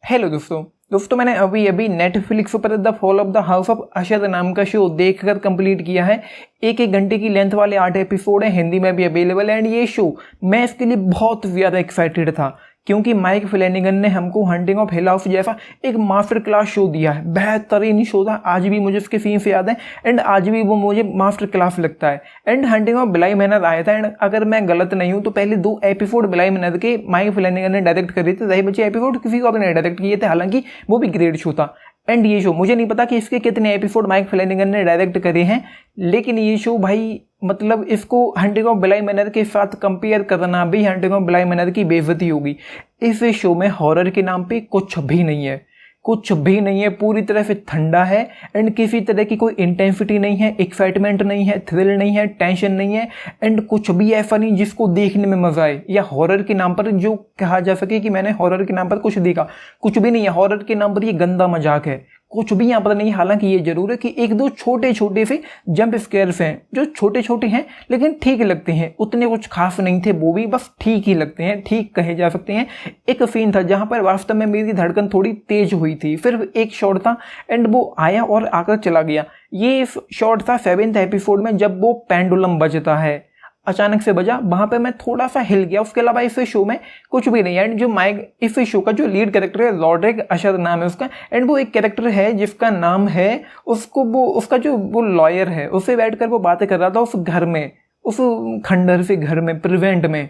Hello दोस्तों मैंने अभी अभी नेटफ्लिक्स पर the fall of the house of Usher नाम का शो देखकर कंप्लीट किया है। एक घंटे की लेंथ वाले 8 एपिसोड हैं, हिंदी में भी अवेलेबल है। एंड ये शो मैं इसके लिए बहुत ज़्यादा एक्साइटेड था क्योंकि माइक फ्लैनिगन ने हमको हंटिंग ऑफ हिल हाउस जैसा एक मास्टर क्लास शो दिया है। बेहतरीन शो था, आज भी मुझे उसके सीन्स याद हैं एंड आज भी वो मुझे मास्टर क्लास लगता है। एंड हंटिंग ऑफ ब्लाई मैनर आया था एंड अगर मैं गलत नहीं हूँ तो पहले 2 एपिसोड ब्लाई मैनर के माइक फ्लैनिगन ने डायरेक्ट करे थे, रहे बचे एपिसोड किसी और ने डायरेक्ट किए थे, हालांकि वो भी ग्रेट शो था। एंड ये शो मुझे नहीं पता कि इसके कितने एपिसोड माइक फ्लैनिगन ने डायरेक्ट करे हैं, लेकिन ये शो भाई मतलब इसको हंटिंग ऑफ ब्लाई मैनर के साथ कंपेयर करना भी हंटिंग ऑफ ब्लाई मैनर की बेइज्जती होगी। इस शो में हॉरर के नाम पे कुछ भी नहीं है, कुछ भी नहीं है, पूरी तरह से ठंडा है एंड किसी तरह की कोई इंटेंसिटी नहीं है, एक्साइटमेंट नहीं है, थ्रिल नहीं है, टेंशन नहीं है एंड कुछ भी ऐसा नहीं जिसको देखने में मजा आए या हॉरर के नाम पर जो कहा जा सके कि मैंने हॉरर के नाम पर कुछ देखा। कुछ भी नहीं है, हॉरर के नाम पर ये गंदा मजाक है, कुछ भी यहाँ पर नहीं। हालांकि ये जरूर है कि 1-2 छोटे छोटे से जंप स्केयर्स हैं जो छोटे छोटे हैं लेकिन ठीक लगते हैं, उतने कुछ खास नहीं थे, वो भी बस ठीक ही लगते हैं, ठीक कहे जा सकते हैं। एक सीन था जहां पर वास्तव में मेरी धड़कन थोड़ी तेज हुई थी, सिर्फ एक शॉट था एंड वो आया और आकर चला गया। ये शॉट था 7th एपिसोड में जब वो पेंडुलम बजता है, अचानक से बजा, वहां पे मैं थोड़ा सा हिल गया। उसके अलावा इस शो में कुछ भी नहीं है। एंड जो माइक इस शो का जो लीड कैरेक्टर है रॉड्रिक अशर नाम है उसका, एंड वो एक कैरेक्टर है जिसका नाम है उसका जो वो लॉयर है, उससे बैठकर वो बातें कर रहा था उस घर में, उस खंडर से घर में, प्रिवेंट में।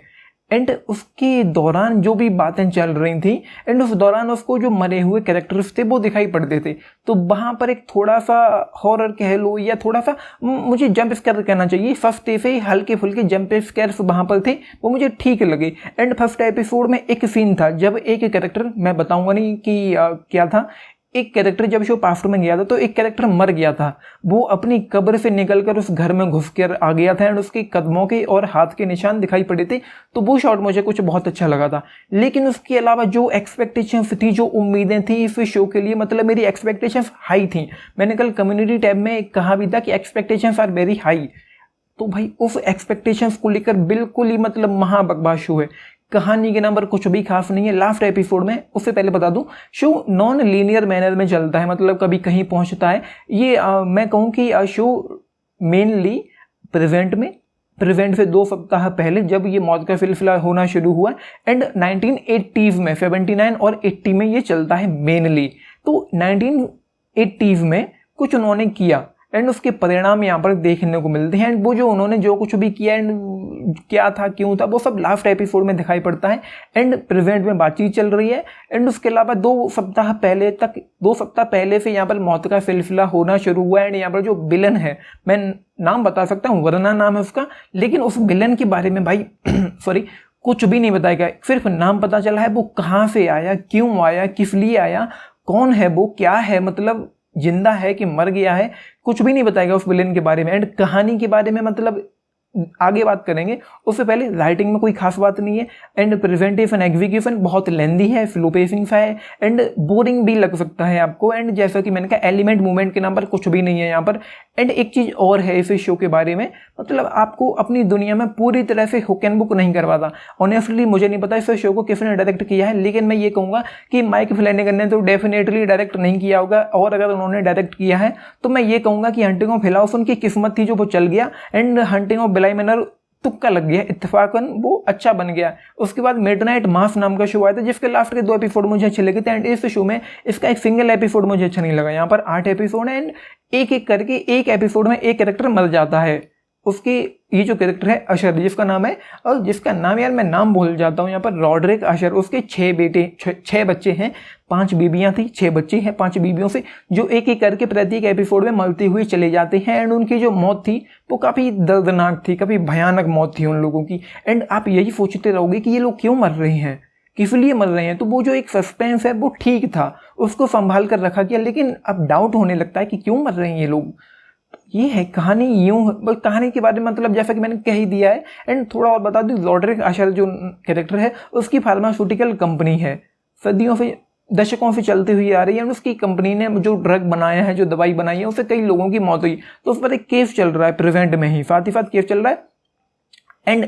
एंड उसके दौरान जो भी बातें चल रही थी एंड उस दौरान उसको जो मरे हुए कैरेक्टर्स थे वो दिखाई पड़ते थे, तो वहाँ पर एक थोड़ा सा हॉरर कह लो या थोड़ा सा मुझे जंप स्केयर कहना चाहिए, फर्स्ट से हल्के फुल्के जंप स्केयर्स वहाँ पर थे, वो मुझे ठीक लगे। एंड फर्स्ट एपिसोड में एक सीन था जब एक कैरेक्टर, मैं बताऊंगा नहीं कि क्या था, एक कैरेक्टर जब शो पास्ट में गया था तो एक कैरेक्टर मर गया था, वो अपनी कब्र से निकलकर उस घर में घुस कर आ गया था एंड उसके कदमों के और हाथ के निशान दिखाई पड़े थे, तो वो शॉट मुझे कुछ बहुत अच्छा लगा था। लेकिन उसके अलावा जो एक्सपेक्टेशंस थी, जो उम्मीदें थी इस शो के लिए, मतलब मेरी एक्सपेक्टेशंस हाई थी। मैंने कल कम्युनिटी टैब में कहा भी था कि एक्सपेक्टेशंस आर वेरी हाई, तो भाई उस एक्सपेक्टेशंस को लेकर बिल्कुल ही मतलब महाबकवास शो है। कहानी के नाम पर कुछ भी खास नहीं है। लास्ट एपिसोड में, उससे पहले बता दूं, शो नॉन लीनियर मैनर में चलता है, मतलब कभी कहीं पहुंचता है। ये मैं कहूं कि शो मेनली प्रेजेंट से 2 सप्ताह पहले जब ये मौत का सिलसिला होना शुरू हुआ एंड 1980s में 79 और 80 में ये चलता है मेनली। तो 1980s में कुछ उन्होंने किया एंड उसके परिणाम यहाँ पर देखने को मिलते हैं। एंड वो जो उन्होंने जो कुछ भी किया एंड क्या था क्यों था वो सब लास्ट एपिसोड में दिखाई पड़ता है। एंड प्रेजेंट में बातचीत चल रही है एंड उसके अलावा 2 सप्ताह पहले से यहाँ पर मौत का सिलसिला होना शुरू हुआ है। एंड यहाँ पर जो विलन है, मैं नाम बता सकता हूँ, वरना नाम है उसका, लेकिन उस विलन के बारे में भाई सॉरी कुछ भी नहीं बताया गया, सिर्फ नाम पता चला है। वो कहाँ से आया, क्यों आया, किस लिए आया, कौन है वो, क्या है, मतलब जिंदा है कि मर गया है, कुछ भी नहीं बताएगा उस विलेन के बारे में। एंड कहानी के बारे में मतलब आगे बात करेंगे, उससे पहले राइटिंग में कोई खास बात नहीं है एंड प्रेजेंटेशन एग्जीक्यूशन बहुत लेंदी है, स्लो पेसिंग सा है एंड बोरिंग भी लग सकता है आपको। एंड जैसा कि मैंने कहा एलिमेंट मूवमेंट के नाम पर कुछ भी नहीं है यहाँ पर। एंड एक चीज़ और है इस शो के बारे में, मतलब आपको अपनी दुनिया में पूरी तरह से हुक एंड बुक नहीं करवाता। ऑनेस्टली मुझे नहीं पता इस शो को किसने डायरेक्ट किया है, लेकिन मैं ये कहूँगा कि माइक फ्लैनिगन ने तो डेफिनेटली डायरेक्ट नहीं किया होगा, और अगर उन्होंने डायरेक्ट किया है तो मैं ये कहूँगा कि हंटिंग ऑफ हिल हाउस उनकी किस्मत थी जो वो चल गया एंड हंटिंग ऑफ ब्लाई मैनर तुक्का लग गया, इत्तेफाकन वो अच्छा बन गया। उसके बाद मिडनाइट मास नाम का शो आया था जिसके लास्ट के 2 एपिसोड मुझे अच्छे लगे थे एंड इस शो में इसका एक सिंगल एपिसोड मुझे अच्छा नहीं लगा। यहाँ पर 8 एपिसोड है एंड एक एक करके एक एपिसोड में एक कैरेक्टर मर जाता है। उसके ये जो कैरेक्टर है अशर, जिसका नाम है, और जिसका नाम यार मैं नाम भूल जाता हूँ यहाँ पर, रॉड्रिक अशर, उसके 6 बच्चे हैं, 5 बीबियाँ थी, 6 बच्चे हैं 5 बीबियों से, जो एक एक करके प्रत्येक एपिसोड में मरते हुए चले जाते हैं। एंड उनकी जो मौत थी वो काफ़ी दर्दनाक थी, काफ़ी भयानक मौत थी उन लोगों की। एंड आप यही सोचते रहोगे कि ये लोग क्यों मर रहे हैं, किस लिए मर रहे हैं। तो वो जो एक सस्पेंस है वो ठीक था, उसको संभाल कर रखा गया, लेकिन अब डाउट होने लगता है कि क्यों मर रहे हैं ये लोग। ये है कहानी, यूं कहानी के बारे में मतलब जैसा कि मैंने कह ही दिया है। एंड थोड़ा और बता दूं, रॉड्रिक अशर जो कैरेक्टर है उसकी फार्मास्यूटिकल कंपनी है, सदियों से दशकों से चलती हुई आ रही है। उसकी कंपनी ने जो ड्रग बनाया है, जो दवाई बनाई है, उससे कई लोगों की मौत हुई, तो उस पर एक केस चल रहा है प्रेजेंट में ही, साथ केस चल रहा है। एंड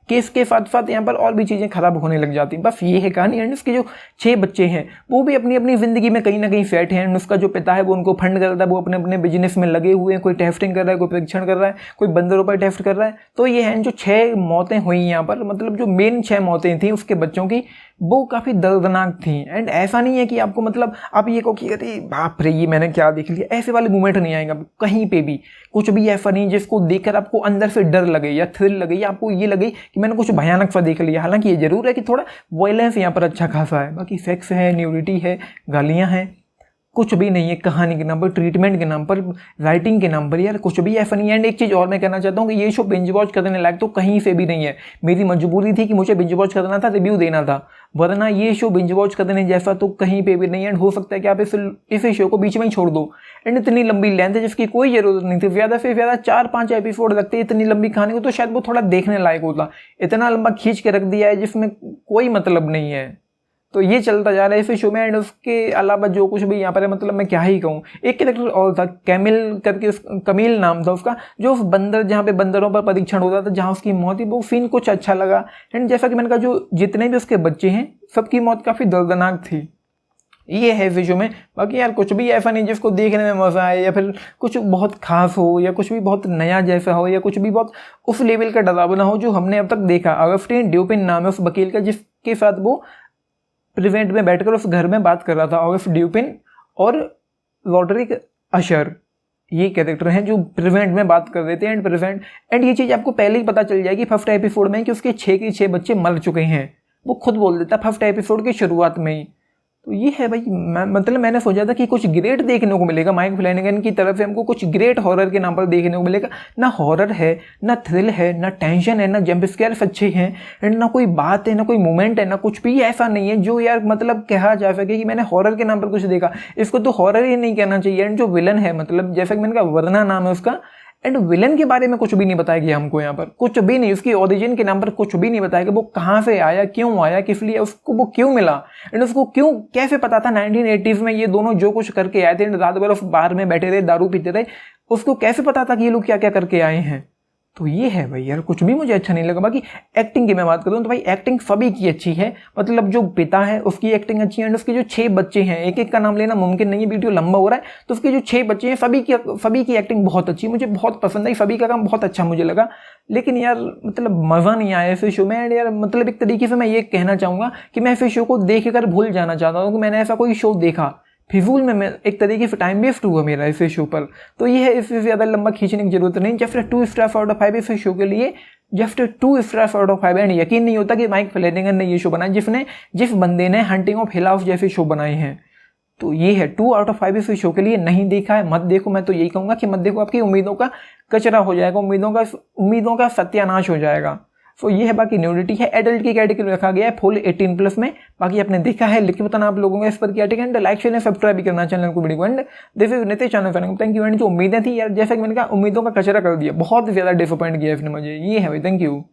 केस के साथ साथ यहाँ पर और भी चीज़ें खराब होने लग जाती हैं। बस ये है कहानी। एंड उसके जो 6 बच्चे हैं वो भी अपनी अपनी ज़िंदगी में कहीं ना कहीं सेट हैं। एंड उसका जो पिता है वो उनको फंड करता है, वो अपने अपने बिजनेस में लगे हुए हैं, कोई टेस्टिंग कर रहा है, कोई परीक्षण कर रहा है, कोई बंदरों पर टेस्ट कर रहा है। तो ये है जो 6 मौतें हुई यहाँ पर, मतलब जो मेन 6 मौतें थी उसके बच्चों की, वो काफ़ी दर्दनाक थी। एंड ऐसा नहीं है कि आपको मतलब आप ये कहो कि अरे बाप रे ये मैंने क्या देख लिया, ऐसे वाले मूवमेंट नहीं आएगा कहीं पे भी। कुछ भी ऐसा नहीं जिसको देखकर आपको अंदर से डर लगे या थ्रिल लगे या आपको ये लगे कि मैंने कुछ भयानक सा देख लिया। हालांकि ये जरूर है कि थोड़ा वायलेंस यहाँ पर अच्छा खासा है, बाकी सेक्स है, न्यूडिटी है, गालियाँ हैं, कुछ भी नहीं है कहानी के नाम पर, ट्रीटमेंट के नाम पर, राइटिंग के नाम पर, यार कुछ भी ऐसा नहीं है। एंड एक चीज़ और मैं कहना चाहता हूँ कि ये शो बिंज वॉच करने लायक तो कहीं से भी नहीं है। मेरी मजबूरी थी कि मुझे बिंज वॉच करना था, रिव्यू देना था, वरना ये शो बिंज वॉच करने जैसा तो कहीं पे भी नहीं है। एंड हो सकता है कि आप इस शो को बीच में ही छोड़ दो। एंड इतनी लंबी लेंथ है जिसकी कोई ज़रूरत नहीं थी, ज़्यादा से ज़्यादा 4-5 एपिसोड लगते इतनी लंबी कहानी को, तो शायद वो थोड़ा देखने लायक होता। इतना लंबा खींच के रख दिया है जिसमें कोई मतलब नहीं है। तो ये चलता जा रहा है इस शो में। एंड उसके अलावा जो कुछ भी यहाँ पर है, मतलब मैं क्या ही कहूँ। एक कैरेक्टर और था कैमिल करके, कमील नाम था उसका, जो उस बंदर जहाँ पे बंदरों पर परीक्षण होता था, जहाँ उसकी मौत थी, वो सीन कुछ अच्छा लगा। एंड जैसा कि मैंने कहा जो जितने भी उसके बच्चे हैं सबकी मौत काफ़ी दर्दनाक थी। ये है इस शो में। बाकी यार कुछ भी ऐसा नहीं जिसको देखने में मज़ा आए या फिर कुछ बहुत खास हो या कुछ भी बहुत नया जैसा हो या कुछ भी बहुत उस लेवल का डरावना हो जो हमने अब तक देखा। ऑगस्टीन ड्यूपिन नाम है उस वकील का जिसके साथ वो प्रिवेंट में बैठकर उस घर में बात कर रहा था। ऑगस्ट ड्यूपिन और रॉडरिक अशर ये कैरेक्टर हैं जो प्रिवेंट में बात कर रहे थे। एंड ये चीज़ आपको पहले ही पता चल जाएगी फर्स्ट एपिसोड में कि उसके 6 के 6 बच्चे मर चुके हैं। वो खुद बोल देता फर्स्ट एपिसोड की शुरुआत में ही। तो ये है भाई, मतलब मैंने सोचा था कि कुछ ग्रेट देखने को मिलेगा माइक फ्लैनेगन की तरफ से, हमको कुछ ग्रेट हॉरर के नाम पर देखने को मिलेगा। ना हॉरर है, ना थ्रिल है, ना टेंशन है, ना जंप स्केयर अच्छे हैं, एंड ना कोई बात है, ना कोई मोमेंट है, ना कुछ भी ऐसा नहीं है जो यार मतलब कहा जा सके कि मैंने हॉरर के नाम पर कुछ देखा। इसको तो हॉरर ही नहीं कहना चाहिए। एंड जो विलन है, मतलब जैसा कि मैंने कहा वर्ना नाम है उसका, एंड विलन के बारे में कुछ भी नहीं बताया गया हमको यहाँ पर, कुछ भी नहीं। उसकी ओरिजिन के नाम पर कुछ भी नहीं बताया कि वो कहाँ से आया, क्यों आया, किस लिए उसको वो क्यों मिला, एंड उसको क्यों कैसे पता था 1980s में ये दोनों जो कुछ करके आए थे, रात भर उस बार में बैठे रहे, दारू पीते रहे, उसको कैसे पता था कि ये लोग क्या क्या करके आए हैं। तो ये है भाई यार, कुछ भी मुझे अच्छा नहीं लगा। बाकी एक्टिंग की मैं बात करूँ तो भाई एक्टिंग सभी की अच्छी है। मतलब जो पिता है उसकी एक्टिंग अच्छी है, एंड उसके जो 6 बच्चे हैं, एक एक का नाम लेना मुमकिन नहीं है, वीडियो लंबा हो रहा है, तो उसके जो 6 बच्चे हैं सभी की एक्टिंग बहुत अच्छी, मुझे बहुत पसंद आई, सभी का काम बहुत अच्छा मुझे लगा। लेकिन यार मतलब मज़ा नहीं आया इस शो में। एंड यार मतलब एक तरीके से मैं ये कहना चाहूँगा कि मैं इस शो को देख कर भूल जाना चाहता हूँ कि मैंने ऐसा कोई शो देखा। फिजूल में मैं एक तरीके से टाइम वेस्ट हुआ मेरा इस शो पर। तो ये है, इससे ज़्यादा लंबा खींचने की जरूरत नहीं। जस्ट 2 स्टार्स आउट ऑफ 5 इस शो के लिए, just 2 stars out of 5। And यकीन नहीं होता कि माइक फ्लैनेगन ने ये शो बनाया जिस बंदे ने हंटिंग ऑफ हिल हाउस जैसे शो बनाए हैं। तो ये है 2 आउट ऑफ 5 इस शो के लिए। नहीं देखा है मत देखो, मैं तो यही कहूँगा कि मत देखो, आपकी उम्मीदों का कचरा हो जाएगा, उम्मीदों का सत्यानाश हो जाएगा। सो ये है। बाकी न्यूडिटी है, एडल्ट की कैटेगरी रखा गया है, फुल 18+ में। बाकी आपने देखा है, लिख के बताना आप लोगों को इस पर क्या टिक। एंड लाइक शेयर सब्सक्राइब भी करना चैनल को वीडियो को। And this is Nitish channel, thank you. And जो उम्मीदें थी यार, जैसा कि मैंने कहा, उम्मीदों का कचरा कर दिया, बहुत ज़्यादा डिसअपॉइंट किया इसने मुझे। ये है भाई, थैंक यू।